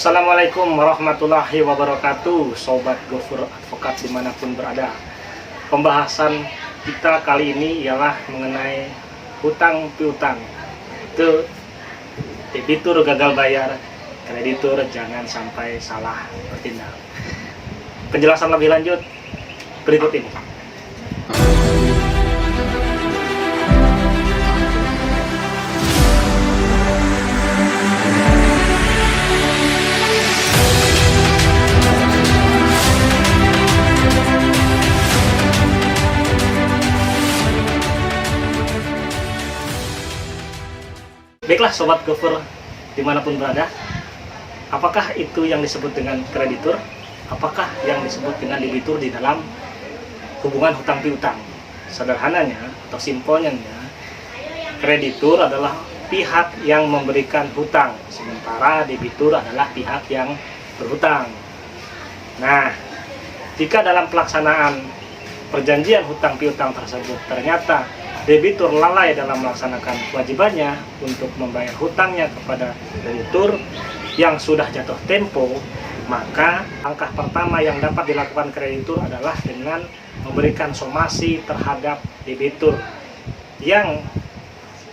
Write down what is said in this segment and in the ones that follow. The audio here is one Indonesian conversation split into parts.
Assalamualaikum warahmatullahi wabarakatuh, Sobat Gofur Advokat dimanapun berada. Pembahasan kita kali ini ialah mengenai hutang piutang. Itu debitur gagal bayar, kreditur jangan sampai salah bertindak. Penjelasan lebih lanjut berikut ini. Baiklah Sobat Gofur dimanapun berada, apakah itu yang disebut dengan kreditur? Apakah yang disebut dengan debitur di dalam hubungan hutang piutang? Sederhananya atau simpelnya, kreditur adalah pihak yang memberikan hutang, sementara debitur adalah pihak yang berhutang. Nah, jika dalam pelaksanaan perjanjian hutang piutang tersebut ternyata debitur lalai dalam melaksanakan kewajibannya untuk membayar hutangnya kepada kreditur yang sudah jatuh tempo, maka langkah pertama yang dapat dilakukan kreditur adalah dengan memberikan somasi terhadap debitur yang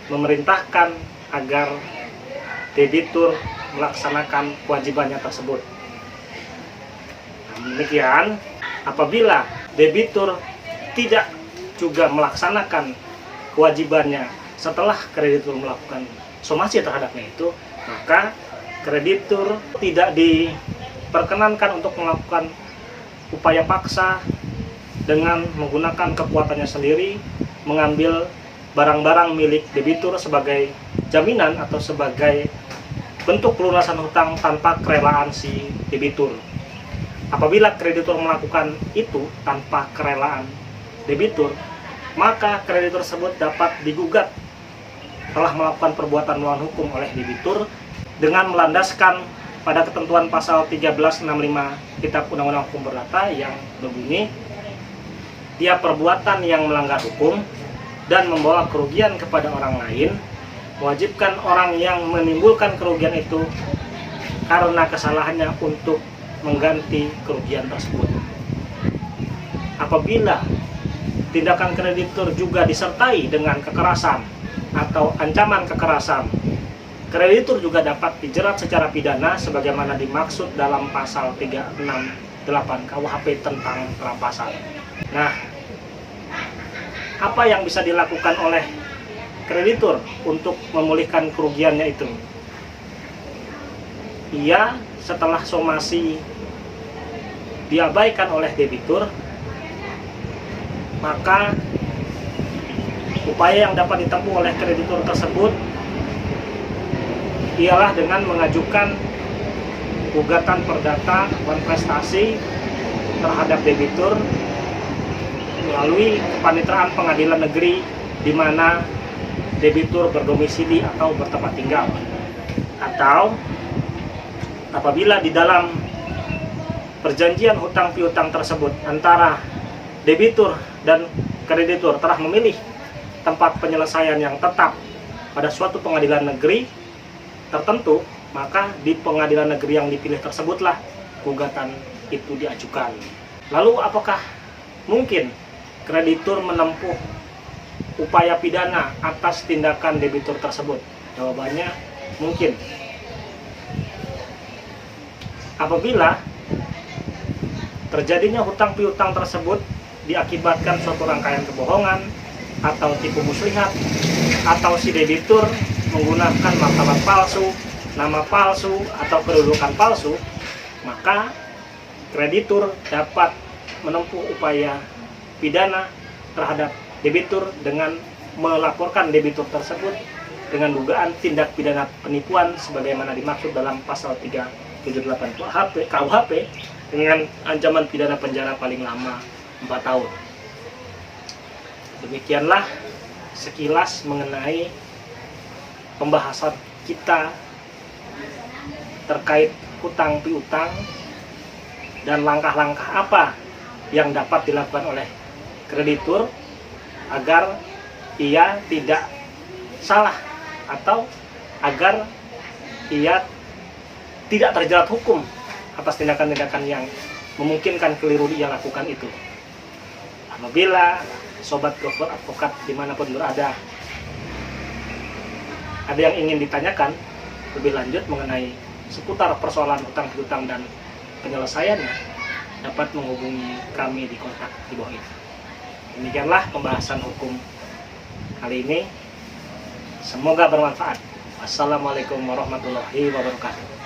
memerintahkan agar debitur melaksanakan kewajibannya tersebut. Demikian, apabila debitur tidak juga melaksanakan kewajibannya setelah kreditur melakukan somasi terhadapnya itu, maka kreditur tidak diperkenankan untuk melakukan upaya paksa dengan menggunakan kekuatannya sendiri mengambil barang-barang milik debitur sebagai jaminan atau sebagai bentuk pelunasan hutang tanpa kerelaan si debitur. Apabila kreditur melakukan itu tanpa kerelaan debitur, maka kreditur tersebut dapat digugat telah melakukan perbuatan melawan hukum oleh debitur dengan melandaskan pada ketentuan pasal 1365 Kitab Undang-Undang Hukum Perdata yang berbunyi, tiap perbuatan yang melanggar hukum dan membawa kerugian kepada orang lain, mewajibkan orang yang menimbulkan kerugian itu karena kesalahannya untuk mengganti kerugian tersebut. Apabila tindakan kreditur juga disertai dengan kekerasan atau ancaman kekerasan, kreditur juga dapat dijerat secara pidana sebagaimana dimaksud dalam pasal 368 KUHP tentang perampasan. Nah, apa yang bisa dilakukan oleh kreditur untuk memulihkan kerugiannya itu? Ia setelah somasi diabaikan oleh debitur, maka upaya yang dapat ditempuh oleh kreditur tersebut ialah dengan mengajukan gugatan perdata prestasi terhadap debitur melalui kepaniteraan pengadilan negeri di mana debitur berdomisili atau bertempat tinggal. Atau apabila di dalam perjanjian hutang piutang tersebut antara debitur dan kreditur telah memilih tempat penyelesaian yang tetap pada suatu pengadilan negeri tertentu, maka di pengadilan negeri yang dipilih tersebutlah gugatan itu diajukan. Lalu apakah mungkin kreditur menempuh upaya pidana atas tindakan debitur tersebut? Jawabannya mungkin. Apabila terjadinya hutang piutang tersebut diakibatkan suatu rangkaian kebohongan atau tipu muslihat, atau si debitur menggunakan martabat palsu, nama palsu, atau kedudukan palsu, maka kreditur dapat menempuh upaya pidana terhadap debitur dengan melaporkan debitur tersebut dengan dugaan tindak pidana penipuan sebagaimana dimaksud dalam pasal 378 KUHP dengan ancaman pidana penjara paling lama 4 tahun. Demikianlah sekilas mengenai pembahasan kita terkait hutang piutang dan langkah-langkah apa yang dapat dilakukan oleh kreditur agar ia tidak salah atau agar ia tidak terjerat hukum atas tindakan-tindakan yang memungkinkan keliru ia lakukan itu. Apabila sobat Gopher Advokat dimanapun berada, ada yang ingin ditanyakan lebih lanjut mengenai seputar persoalan utang piutang dan penyelesaiannya, dapat menghubungi kami di kontak di bawah ini. Demikianlah pembahasan hukum kali ini. Semoga bermanfaat. Wassalamualaikum warahmatullahi wabarakatuh.